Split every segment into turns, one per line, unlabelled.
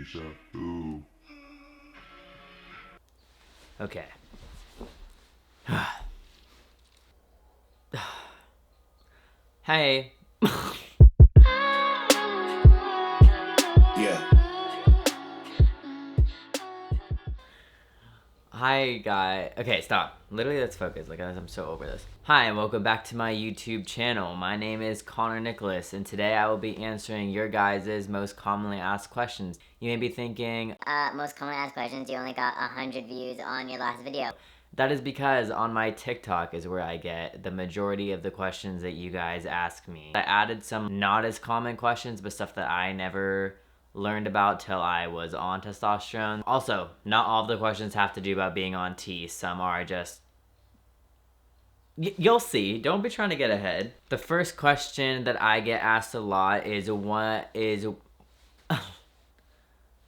shisha. Ooh.
Okay. Hey.
Yeah.
Hi, guy. Okay, stop. Literally, let's focus. Like, I'm so over this. Hi, and welcome back to my YouTube channel. My name is Connor Nicholas, and today I will be answering your guys' most commonly asked questions. You may be thinking,
most commonly asked questions, you only got 100 views on your last video.
that is because on my TikTok is where I get the majority of the questions that you guys ask me. I added some not as common questions, but stuff that I never learned about till I was on testosterone. Also, not all of the questions have to do about being on T. Some are just... You'll see. Don't be trying to get ahead. The first question that I get asked a lot is, what is...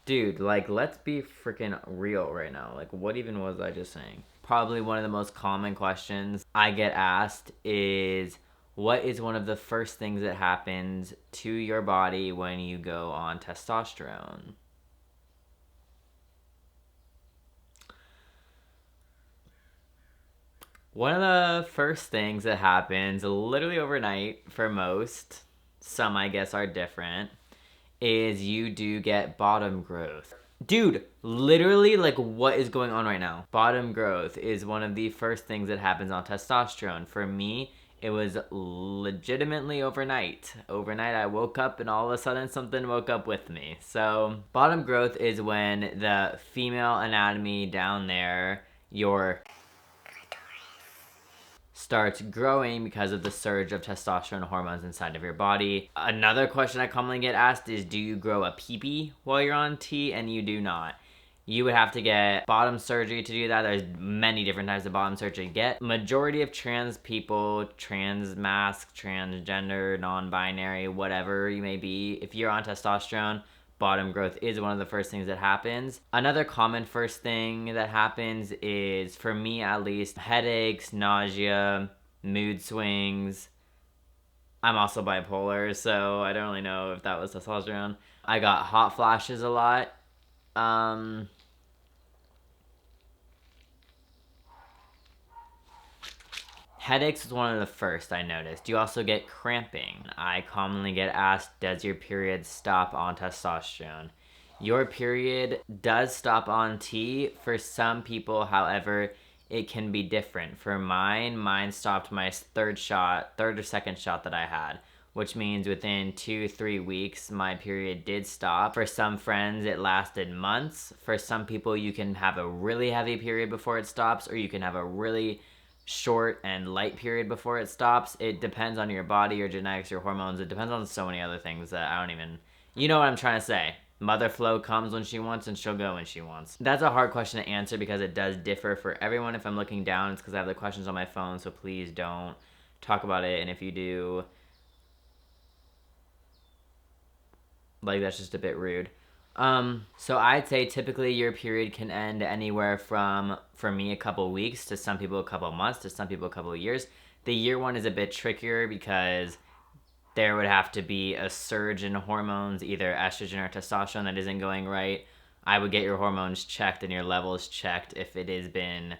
Dude, like, let's be freaking real right now. Like, what even was I just saying? Probably one of the most common questions I get asked is, what is one of the first things that happens to your body when you go on testosterone? One of the first things that happens literally overnight for most, some I guess are different, is you do get bottom growth. Dude, literally, like, what is going on right now? Bottom growth is one of the first things that happens on testosterone. For me, it was legitimately overnight. Overnight, I woke up and all of a sudden something woke up with me. So, bottom growth is when the female anatomy down there, your starts growing because of the surge of testosterone hormones inside of your body. Another question I commonly get asked is, do you grow a peepee while you're on T? And you do not. You would have to get bottom surgery to do that. There's many different types of bottom surgery to get. Majority of trans people, trans mask, transgender, non-binary, whatever you may be, if you're on testosterone, bottom growth is one of the first things that happens. Another common first thing that happens is, for me at least, headaches, nausea, mood swings. I'm also bipolar, so I don't really know if that was testosterone. I got hot flashes a lot. Headaches is one of the first I noticed. You also get cramping. I commonly get asked, does your period stop on testosterone? Your period does stop on T. For some people, however, it can be different. For mine stopped my third or second shot that I had, which means within 2-3 weeks, my period did stop. For some friends, it lasted months. For some people, you can have a really heavy period before it stops, or you can have a really short and light period before it stops. It depends on your body, your genetics, your hormones. It depends on so many other things that I don't even... You know what I'm trying to say. Mother Flo comes when she wants and she'll go when she wants. That's a hard question to answer because it does differ for everyone. If I'm looking down, it's because I have the questions on my phone, so please don't talk about it. And if you do, like, that's just a bit rude. So I'd say typically your period can end anywhere from, for me, a couple weeks, to some people a couple months, to some people a couple of years. The year one is a bit trickier because there would have to be a surge in hormones, either estrogen or testosterone, that isn't going right. I would get your hormones checked and your levels checked if it has been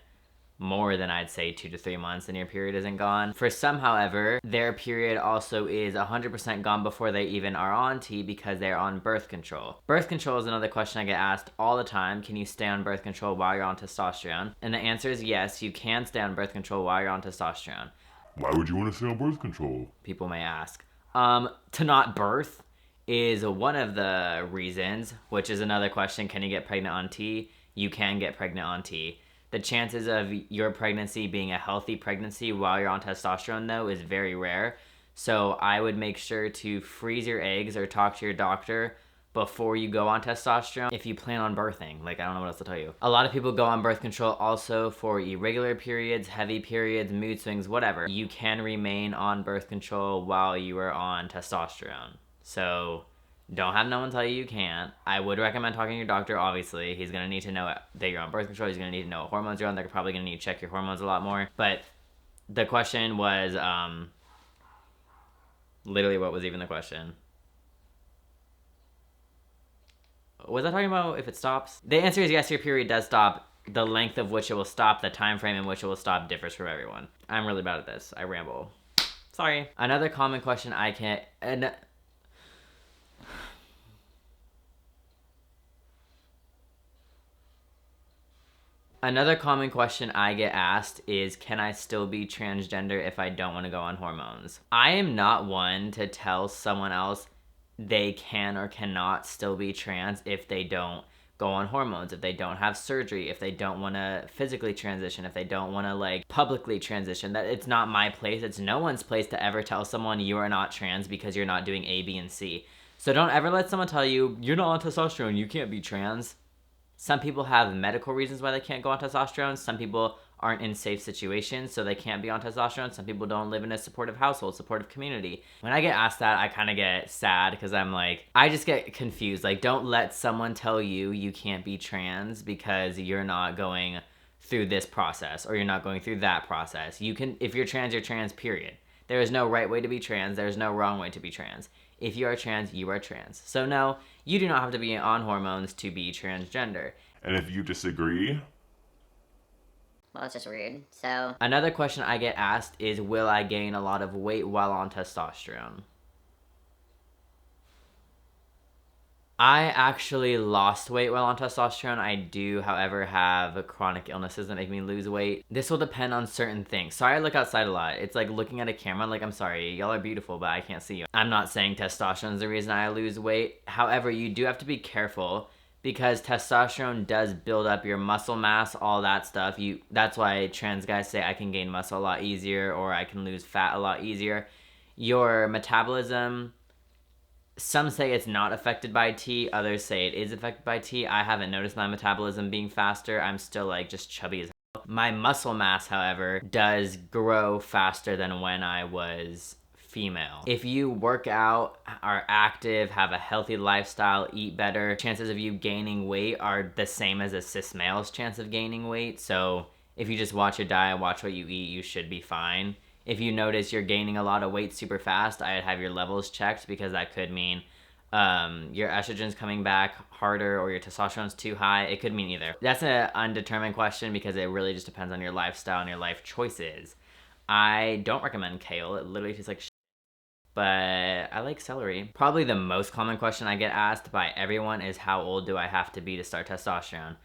more than, I'd say, 2 to 3 months and your period isn't gone. For some, however, their period also is 100% gone before they even are on T because they're on birth control. Birth control is another question I get asked all the time. Can you stay on birth control while you're on testosterone? And the answer is yes, you can stay on birth control while you're on testosterone.
Why would you want to stay on birth control?
People may ask. To not birth is one of the reasons, which is another question. Can you get pregnant on T? You can get pregnant on T. The chances of your pregnancy being a healthy pregnancy while you're on testosterone, though, is very rare. So I would make sure to freeze your eggs or talk to your doctor before you go on testosterone if you plan on birthing. Like, I don't know what else to tell you. A lot of people go on birth control also for irregular periods, heavy periods, mood swings, whatever. You can remain on birth control while you are on testosterone. So don't have no one tell you can't. I would recommend talking to your doctor, obviously. He's going to need to know that you're on birth control. He's going to need to know what hormones you're on. They're probably going to need to check your hormones a lot more. But the question was, literally, what was even the question? Was I talking about if it stops? The answer is yes, your period does stop. The length of which it will stop, the time frame in which it will stop differs from everyone. I'm really bad at this. I ramble. Sorry. Another common question I can't... Another common question I get asked is, can I still be transgender if I don't want to go on hormones? I am not one to tell someone else they can or cannot still be trans if they don't go on hormones, if they don't have surgery, if they don't want to physically transition, if they don't want to like publicly transition. That it's not my place. It's no one's place to ever tell someone you are not trans because you're not doing A, B, and C. So don't ever let someone tell you, you're not on testosterone, you can't be trans. Some people have medical reasons why they can't go on testosterone. Some people aren't in safe situations, so they can't be on testosterone. Some people don't live in a supportive household, supportive community. When I get asked that, I kind of get sad because I'm like, I just get confused. Like, don't let someone tell you you can't be trans because you're not going through this process or you're not going through that process. You can, if you're trans, period. There is no right way to be trans. There's no wrong way to be trans. If you are trans, you are trans. So no, you do not have to be on hormones to be transgender.
And if you disagree,
Well, it's just rude. So
another question I get asked is, will I gain a lot of weight while on testosterone? I actually lost weight while on testosterone. I do, however, have chronic illnesses that make me lose weight. This will depend on certain things. Sorry, I look outside a lot. It's like looking at a camera, like, I'm sorry, y'all are beautiful, but I can't see you. I'm not saying testosterone is the reason I lose weight. However, you do have to be careful because testosterone does build up your muscle mass, all that stuff. That's why trans guys say I can gain muscle a lot easier or I can lose fat a lot easier. Your metabolism... Some say it's not affected by T, others say it is affected by T. I haven't noticed my metabolism being faster. I'm still like just chubby as hell. My muscle mass, however, does grow faster than when I was female. If you work out, are active, have a healthy lifestyle, eat better, chances of you gaining weight are the same as a cis male's chance of gaining weight. So if you just watch your diet, watch what you eat, you should be fine. If you notice you're gaining a lot of weight super fast, I'd have your levels checked because that could mean your estrogen's coming back harder or your testosterone's too high. It could mean either. That's an undetermined question because it really just depends on your lifestyle and your life choices. I don't recommend kale. It literally tastes like shit, but I like celery. Probably the most common question I get asked by everyone is, how old do I have to be to start testosterone?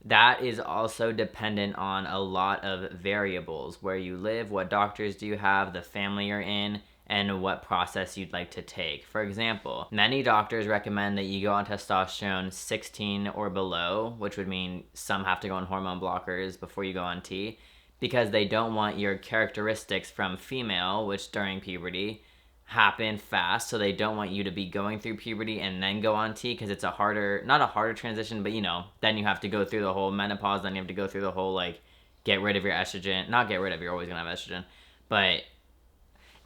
That is also dependent on a lot of variables. Where you live, what doctors do you have, the family you're in, and what process you'd like to take. For example, many doctors recommend that you go on testosterone 16 or below, which would mean some have to go on hormone blockers before you go on T, because they don't want your characteristics from female, which during puberty happen fast, so they don't want you to be going through puberty and then go on T, because it's a harder, not a harder transition, but you know, then you have to go through the whole menopause, then you have to go through the whole like get rid of your estrogen, not get rid of, you're always gonna have estrogen, but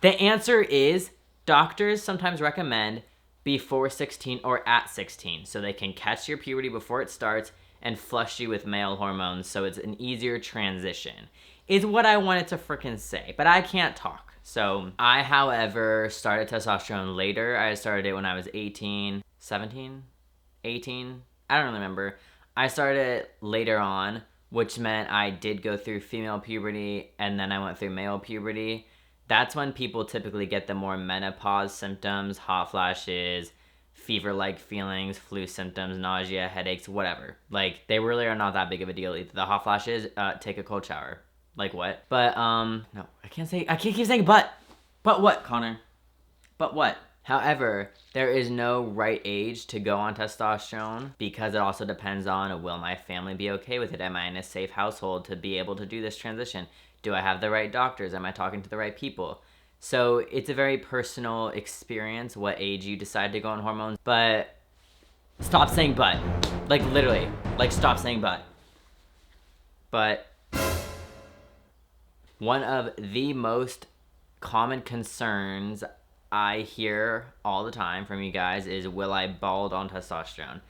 the answer is doctors sometimes recommend before 16 or at 16, so they can catch your puberty before it starts and flush you with male hormones, so it's an easier transition, is what I wanted to freaking say, but I can't talk. So I, however, started testosterone later. I started it when I was 18, 17, 18. I don't really remember. I started it later on, which meant I did go through female puberty and then I went through male puberty. That's when people typically get the more menopause symptoms, hot flashes, fever-like feelings, flu symptoms, nausea, headaches, whatever. Like, they really are not that big of a deal. Either the hot flashes, take a cold shower. Like what? But, no, I can't keep saying but. But what, Connor? But what? However, there is no right age to go on testosterone because it also depends on, will my family be okay with it? Am I in a safe household to be able to do this transition? Do I have the right doctors? Am I talking to the right people? So it's a very personal experience what age you decide to go on hormones. But stop saying but. Like literally, like stop saying but. But one of the most common concerns I hear all the time from you guys is, will I bald on testosterone?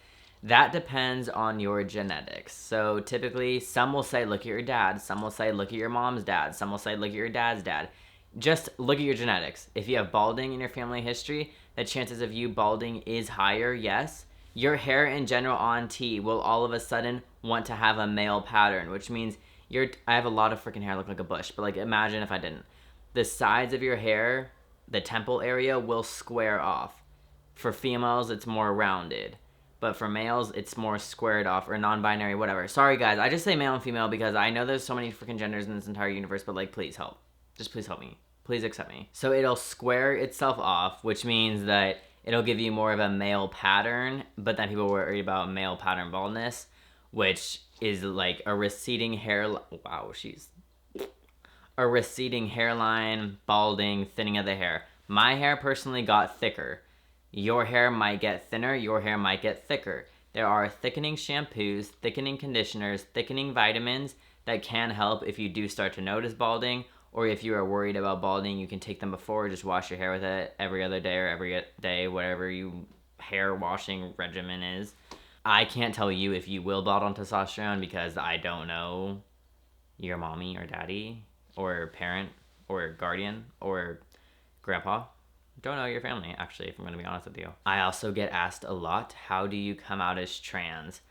That depends on your genetics. So typically, some will say, look at your dad. Some will say, look at your mom's dad. Some will say, look at your dad's dad. Just look at your genetics. If you have balding in your family history, the chances of you balding is higher, yes. your hair in general on T will all of a sudden want to have a male pattern, which means I have a lot of freaking hair, I look like a bush, but like imagine if I didn't. The sides of your hair, the temple area will square off. For females, it's more rounded. But for males, it's more squared off or non-binary, whatever. Sorry, guys. I just say male and female because I know there's so many freaking genders in this entire universe, but, like, please help. Just please help me. Please accept me. So it'll square itself off, which means that it'll give you more of a male pattern, but then people worry about male pattern baldness, which is, like, a receding hair... Wow, a receding hairline, balding, thinning of the hair. My hair personally got thicker. Your hair might get thinner, your hair might get thicker. There are thickening shampoos, thickening conditioners, thickening vitamins that can help if you do start to notice balding, or if you are worried about balding, you can take them before, just wash your hair with it every other day or every day, whatever your hair washing regimen is. I can't tell you if you will bald on testosterone because I don't know your mommy or daddy or parent or guardian or grandpa. Don't know your family, actually, if I'm going to be honest with you. I also get asked a lot, how do you come out as trans?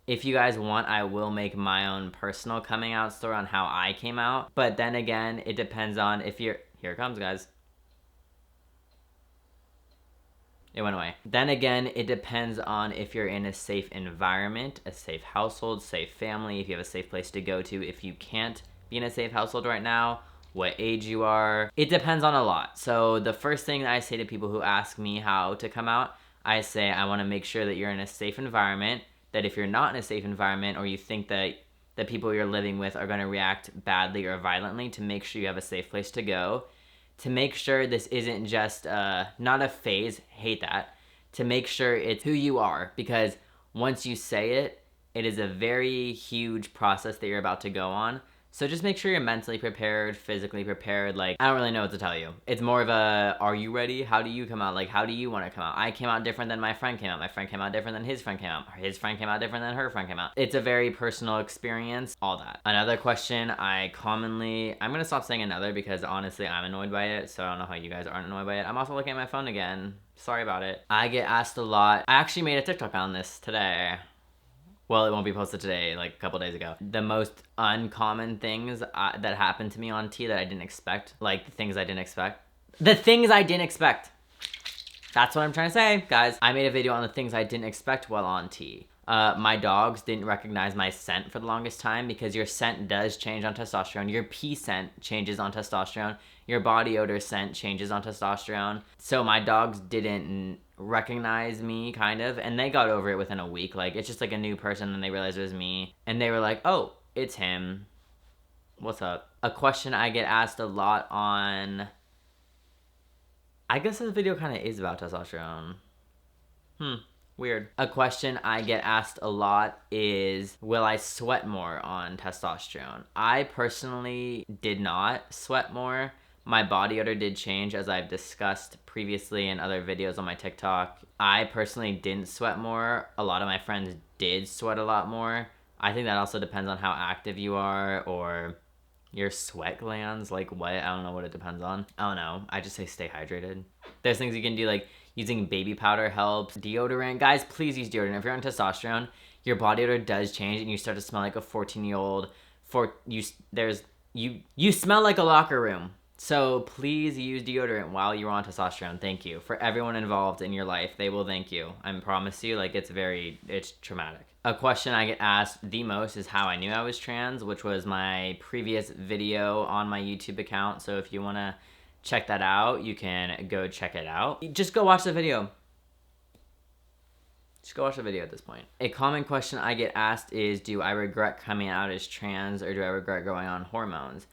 If you guys want, I will make my own personal coming out story on how I came out. But then again, it depends on if you're... Here it comes, guys. It went away. Then again, it depends on if you're in a safe environment, a safe household, safe family, if you have a safe place to go to. If you can't be in a safe household right now, what age you are. It depends on a lot. So the first thing I say to people who ask me how to come out, I say I want to make sure that you're in a safe environment, that if you're not in a safe environment or you think that the people you're living with are going to react badly or violently, to make sure you have a safe place to go, to make sure this isn't just not a phase, hate that, to make sure it's who you are, because once you say it, it is a very huge process that you're about to go on. So just make sure you're mentally prepared, physically prepared. Like, I don't really know what to tell you. It's more of a, are you ready? How do you come out? Like, how do you want to come out? I came out different than my friend came out. My friend came out different than his friend came out. His friend came out different than her friend came out. It's a very personal experience, all that. Another question I'm going to stop saying another because honestly, I'm annoyed by it. So I don't know how you guys aren't annoyed by it. I'm also looking at my phone again. Sorry about it. I get asked a lot. I actually made a TikTok on this today. Well, it won't be posted today, like a couple days ago. The most uncommon things that happened to me on T that I didn't expect. Like, the things I didn't expect. The things I didn't expect. That's what I'm trying to say, guys. I made a video on the things I didn't expect while on T. My dogs didn't recognize my scent for the longest time because your scent does change on testosterone. Your pee scent changes on testosterone. Your body odor scent changes on testosterone. So my dogs didn't recognize me, kind of, and they got over it within a week. Like, it's just like a new person, and they realized it was me, and they were like, oh, it's him. What's up? A question I get asked a lot on... I guess this video kind of is about testosterone. Weird. A question I get asked a lot is, will I sweat more on testosterone? I personally did not sweat more. My body odor did change, as I've discussed previously in other videos on my TikTok. I personally didn't sweat more. A lot of my friends did sweat a lot more. I think that also depends on how active you are or your sweat glands. Like, what? I don't know what it depends on. I don't know. I just say stay hydrated. There's things you can do, like using baby powder helps. Deodorant. Guys, please use deodorant. If you're on testosterone, your body odor does change and you start to smell like a 14-year-old. You smell like a locker room. So please use deodorant while you're on testosterone. Thank you. For everyone involved in your life, they will thank you. I promise you, like, it's traumatic. A question I get asked the most is how I knew I was trans, which was my previous video on my YouTube account. So if you want to check that out, you can go check it out. Just go watch the video. Just go watch the video at this point. A common question I get asked is, do I regret coming out as trans or do I regret going on hormones?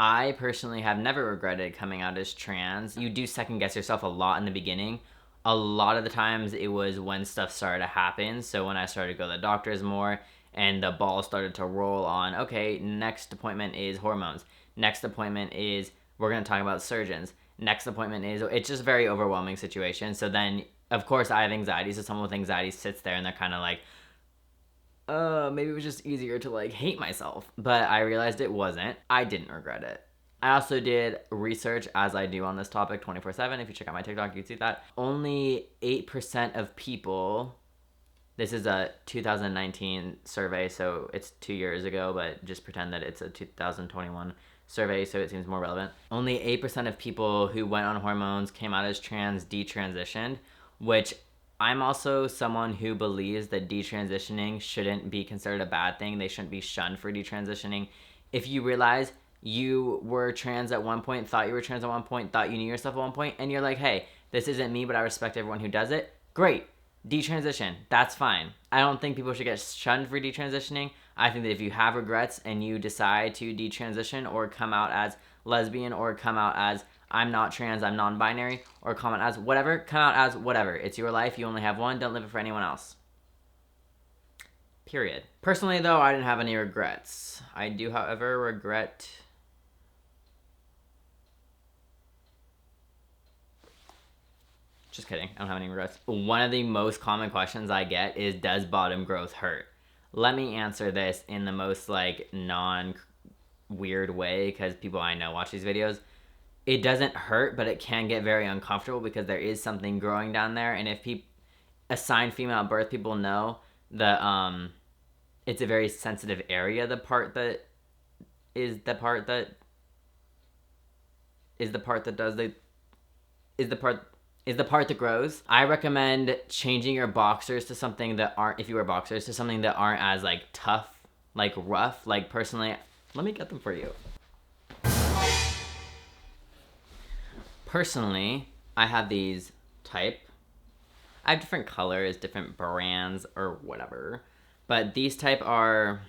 I personally have never regretted coming out as trans. You do second guess yourself a lot in the beginning. A lot of the times it was when stuff started to happen. So when I started to go to the doctors more and the ball started to roll on, okay, next appointment is hormones. Next appointment is, we're going to talk about surgeons. Next appointment is, it's just a very overwhelming situation. So then, of course, I have anxiety. So someone with anxiety sits there and they're kind of like, maybe it was just easier to, like, hate myself. But I realized it wasn't. I didn't regret it. I also did research, as I do on this topic 24/7. If you check out my TikTok, you can see that. Only 8% of people This is a 2019 survey, so it's 2 years ago, but just pretend that it's a 2021 survey, so it seems more relevant. Only 8% of people who went on hormones came out as trans detransitioned, which I'm also someone who believes that detransitioning shouldn't be considered a bad thing. They shouldn't be shunned for detransitioning. If you realize you were trans at one point, thought you were trans at one point, thought you knew yourself at one point, and you're like, hey, this isn't me, but I respect everyone who does it, great. Detransition, that's fine. I don't think people should get shunned for detransitioning. I think that if you have regrets and you decide to detransition or come out as lesbian or come out as I'm not trans, I'm non-binary, or come out as whatever, come out as whatever. It's your life, you only have one, don't live it for anyone else. Period. Personally though, I didn't have any regrets. I do, however, regret... Just kidding, I don't have any regrets. One of the most common questions I get is, does bottom growth hurt? Let me answer this in the most like non-weird way, because people I know watch these videos. It doesn't hurt, but it can get very uncomfortable because there is something growing down there, and if assigned female at birth, people know that it's a very sensitive area. The part that grows. I recommend changing your boxers to something that aren't, if you wear boxers, to something that aren't as like tough, like rough. Like personally, let me get them for you. Personally, I have these type. I have different colors, different brands, or whatever. But these type are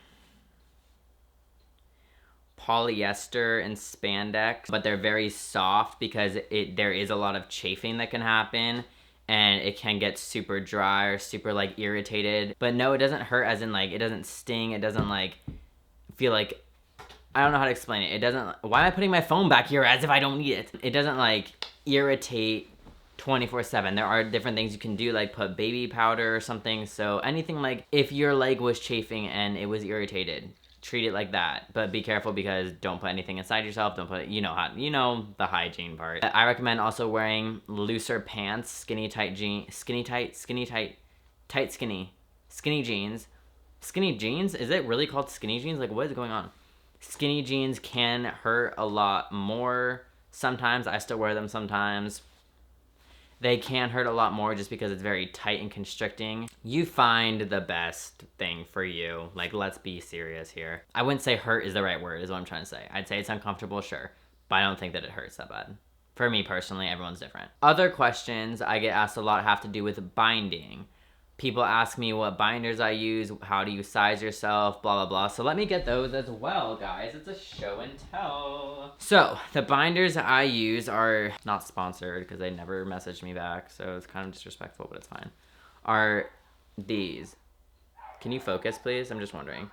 polyester and spandex, but they're very soft because there is a lot of chafing that can happen, and it can get super dry or super like irritated. But no, it doesn't hurt, as in like it doesn't sting, it doesn't like feel like, I don't know how to explain it. It doesn't, why am I putting my phone back here as if I don't need it? It doesn't like irritate 24/7. There are different things you can do, like put baby powder or something. So anything like if your leg was chafing and it was irritated, treat it like that. But be careful because don't put anything inside yourself. Don't put, you know the hygiene part. I recommend also wearing looser pants, skinny jeans. Skinny jeans? Is it really called skinny jeans? Like, what is going on? Skinny jeans can hurt a lot more sometimes. I still wear them sometimes. They can hurt a lot more just because it's very tight and constricting. You find the best thing for you. Like, let's be serious here. I wouldn't say hurt is the right word, is what I'm trying to say. I'd say it's uncomfortable, sure, but I don't think that it hurts that bad. For me personally, everyone's different. Other questions I get asked a lot have to do with binding. People ask me what binders I use, how do you size yourself, blah, blah, blah. So let me get those as well, guys. It's a show and tell. So the binders I use are not sponsored because they never messaged me back. So it's kind of disrespectful, but it's fine. Are these. Can you focus, please? I'm just wondering.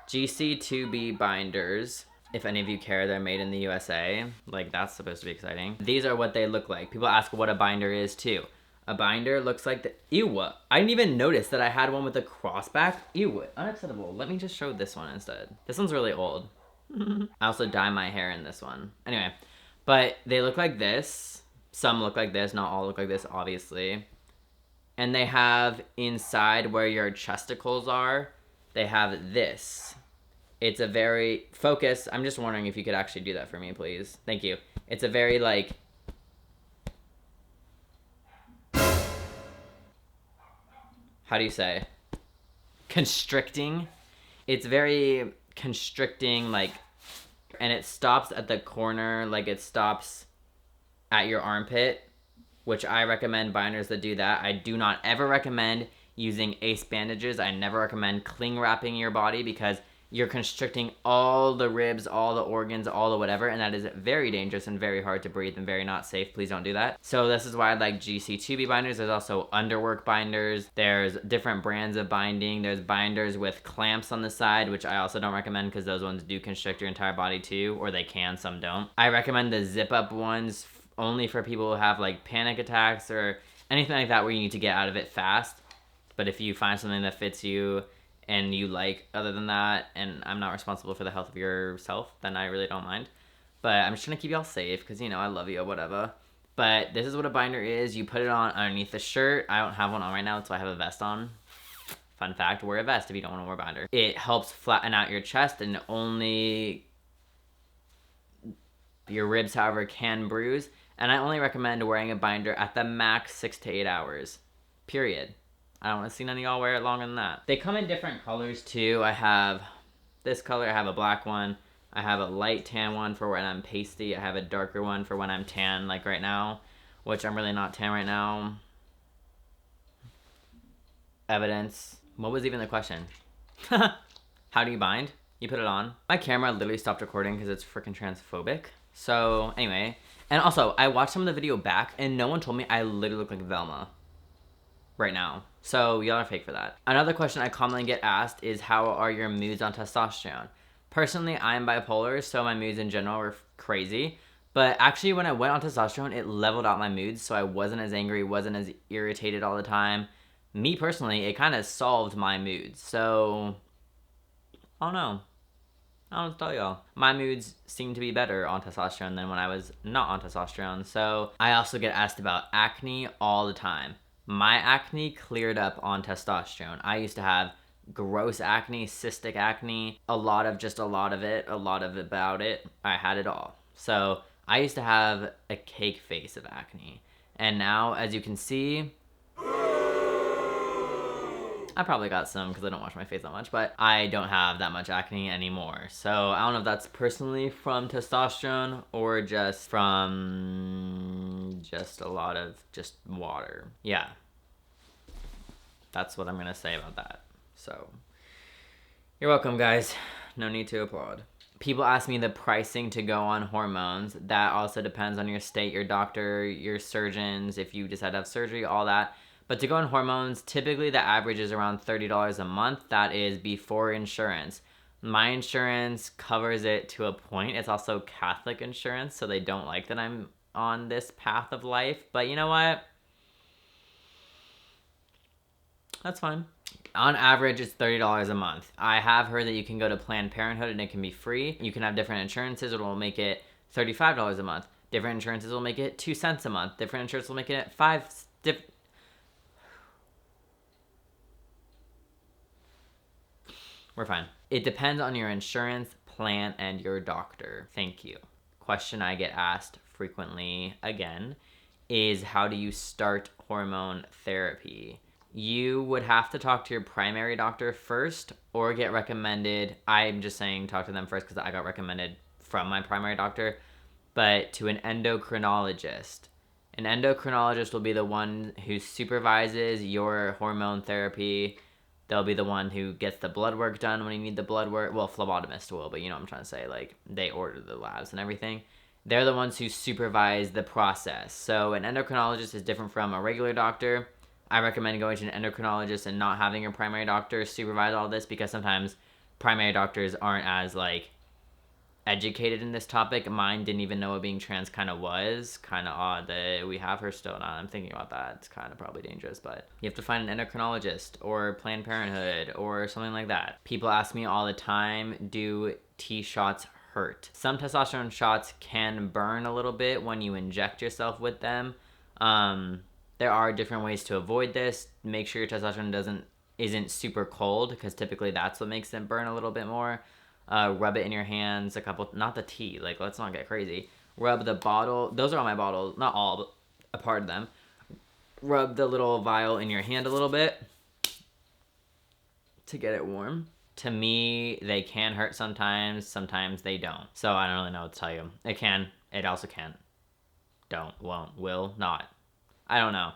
GC2B binders. If any of you care, they're made in the USA. Like, that's supposed to be exciting. These are what they look like. People ask what a binder is too. A binder looks like the... Ew, I didn't even notice that I had one with a crossback. Ew, unacceptable. Let me just show this one instead. This one's really old. I also dye my hair in this one. Anyway, but they look like this. Some look like this, not all look like this, obviously. And they have inside where your chesticles are, they have this. It's a very... Focus. I'm just wondering if you could actually do that for me, please. Thank you. It's a very, like... How do you say? Constricting. It's very constricting, like, and it stops at the corner, like it stops at your armpit, which I recommend binders that do that. I do not ever recommend using ace bandages. I never recommend cling wrapping your body because you're constricting all the ribs, all the organs, all the whatever, and that is very dangerous and very hard to breathe and very not safe. Please don't do that. So this is why I like GC2B binders. There's also underwork binders. There's different brands of binding. There's binders with clamps on the side, which I also don't recommend because those ones do constrict your entire body too, or they can, some don't. I recommend the zip up ones only for people who have like panic attacks or anything like that where you need to get out of it fast. But if you find something that fits you and you like other than that, and I'm not responsible for the health of yourself, then I really don't mind. But I'm just trying to keep y'all safe because, you know, I love you or whatever. But this is what a binder is. You put it on underneath the shirt. I don't have one on right now, so I have a vest on. Fun fact, wear a vest if you don't want to wear a binder. It helps flatten out your chest and only your ribs, however, can bruise. And I only recommend wearing a binder at the max 6 to 8 hours. Period. I don't want to see none of y'all wear it longer than that. They come in different colors too. I have this color, I have a black one. I have a light tan one for when I'm pasty. I have a darker one for when I'm tan, like right now, which I'm really not tan right now. Evidence. What was even the question? How do you bind? You put it on. My camera literally stopped recording because it's freaking transphobic. So anyway, and also I watched some of the video back and no one told me I literally look like Velma right now. So y'all are fake for that. Another question I commonly get asked is how are your moods on testosterone? Personally, I am bipolar, so my moods in general were crazy. But actually when I went on testosterone, it leveled out my moods, so I wasn't as angry, wasn't as irritated all the time. Me personally, it kind of solved my moods. So I don't know. I don't know what to tell y'all. My moods seem to be better on testosterone than when I was not on testosterone. So I also get asked about acne all the time. My acne cleared up on testosterone. I used to have gross acne, cystic acne, a lot of it, a lot of about it. I had it all. So I used to have a cake face of acne. And now, as you can see, I probably got some because I don't wash my face that much, but I don't have that much acne anymore. So I don't know if that's personally from testosterone or just from just a lot of just water. Yeah. That's what I'm going to say about that. So you're welcome, guys. No need to applaud. People ask me the pricing to go on hormones. That also depends on your state, your doctor, your surgeons, if you decide to have surgery, all that. But to go on hormones, typically the average is around $30 a month. That is before insurance. My insurance covers it to a point. It's also Catholic insurance, so they don't like that I'm on this path of life. But you know what? That's fine. On average, it's $30 a month. I have heard that you can go to Planned Parenthood and it can be free. You can have different insurances. It will make it $35 a month. Different insurances will make it 2 cents a month. Different insurances will make it 5 We're fine. It depends on your insurance plan and your doctor. Thank you. Question I get asked frequently again is how do you start hormone therapy? You would have to talk to your primary doctor first or get recommended. I'm just saying talk to them first because I got recommended from my primary doctor, but to an endocrinologist. An endocrinologist will be the one who supervises your hormone therapy. They'll be the one who gets the blood work done when you need the blood work. Well, phlebotomist will, but you know what I'm trying to say. Like, they order the labs and everything. They're the ones who supervise the process. So an endocrinologist is different from a regular doctor. I recommend going to an endocrinologist and not having your primary doctor supervise all this because sometimes primary doctors aren't as, like, educated in this topic. Mine didn't even know what being trans kind of was. Kind of odd that we have her still. Now I'm thinking about that. It's kind of probably dangerous, but you have to find an endocrinologist or Planned Parenthood or something like that. People ask me all the time, do T shots hurt? Some testosterone shots can burn a little bit when you inject yourself with them. There are different ways to avoid this. Make sure your testosterone isn't super cold because typically that's what makes it burn a little bit more. Rub it in your hands, not the tea, like, let's not get crazy. Rub the bottle, those are all my bottles, not all, but a part of them. Rub the little vial in your hand a little bit to get it warm. To me, they can hurt sometimes they don't. So I don't really know what to tell you. It can, it also can't. Don't, won't, will, not. I don't know.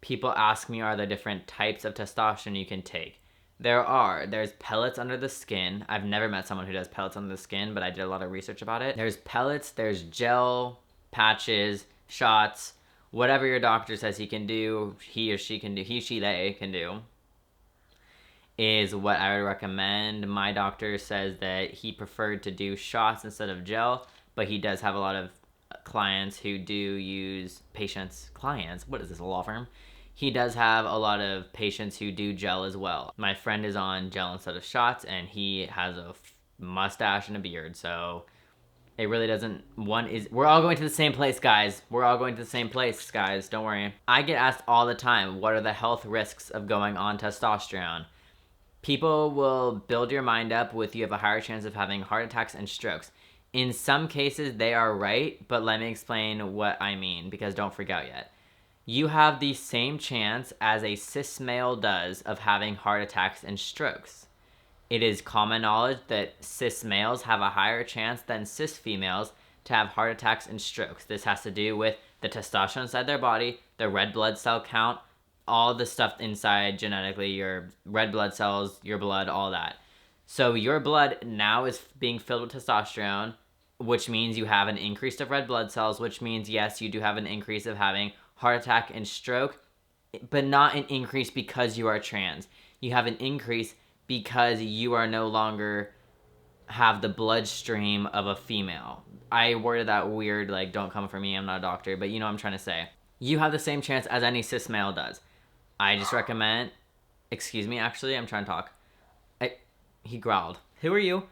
People ask me, are there different types of testosterone you can take? There's pellets under the skin. I've never met someone who does pellets under the skin, but I did a lot of research about it. There's pellets, there's gel, patches, shots, whatever your doctor says he can do, they can do, is what I would recommend. My doctor says that he preferred to do shots instead of gel, but he does have a lot of clients who do use clients, what is this, a law firm? He does have a lot of patients who do gel as well. My friend is on gel instead of shots, and he has a mustache and a beard, so it really doesn't... We're all going to the same place, guys. We're all going to the same place, guys. Don't worry. I get asked all the time, what are the health risks of going on testosterone? People will build your mind up with you have a higher chance of having heart attacks and strokes. In some cases, they are right, but let me explain what I mean, because don't freak out yet. You have the same chance as a cis male does of having heart attacks and strokes. It is common knowledge that cis males have a higher chance than cis females to have heart attacks and strokes. This has to do with the testosterone inside their body, the red blood cell count, all the stuff inside genetically, your red blood cells, your blood, all that. So your blood now is being filled with testosterone, which means you have an increase of red blood cells, which means, yes, you do have an increase of having heart attack and stroke, but not an increase because you are trans. You have an increase because you are no longer have the bloodstream of a female. I worded that weird, like, don't come for me, I'm not a doctor, but you know what I'm trying to say. You have the same chance as any cis male does. I just recommend, excuse me, actually, I'm trying to talk. He growled. Who are you?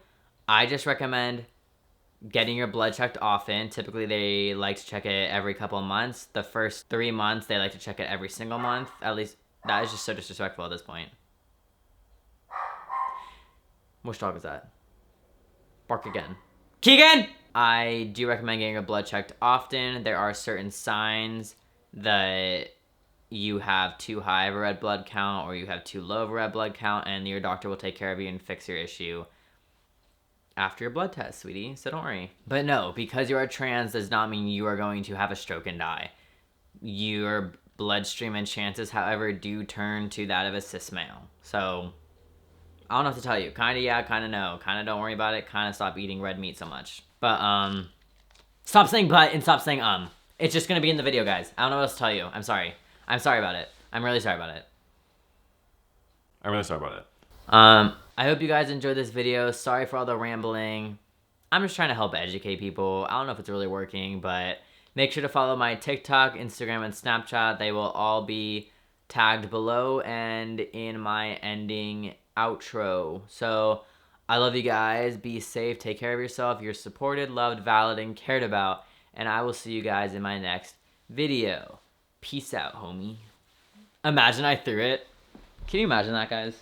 I just recommend getting your blood checked often. Typically, they like to check it every couple of months. The first 3 months, they like to check it every single month. At least, that is just so disrespectful at this point. Which dog is that? Bark again. Keegan! I do recommend getting your blood checked often. There are certain signs that you have too high of a red blood count or you have too low of a red blood count, and your doctor will take care of you and fix your issue after your blood test, sweetie, so don't worry. But no, because you are trans does not mean you are going to have a stroke and die. Your bloodstream and chances, however, do turn to that of a cis male. So, I don't know what to tell you. Kinda yeah, kinda no. Kinda don't worry about it. Kinda stop eating red meat so much. But, stop saying but and stop saying It's just gonna be in the video, guys. I don't know what else to tell you. I'm sorry. I'm sorry about it. I'm really sorry about it.
I'm really sorry about it.
I hope you guys enjoyed this video. Sorry for all the rambling. I'm just trying to help educate people. I don't know if it's really working, but make sure to follow my TikTok, Instagram, and Snapchat. They will all be tagged below and in my ending outro. So I love you guys. Be safe. Take care of yourself. You're supported, loved, valid, and cared about. And I will see you guys in my next video. Peace out, homie. Imagine I threw it. Can you imagine that, guys?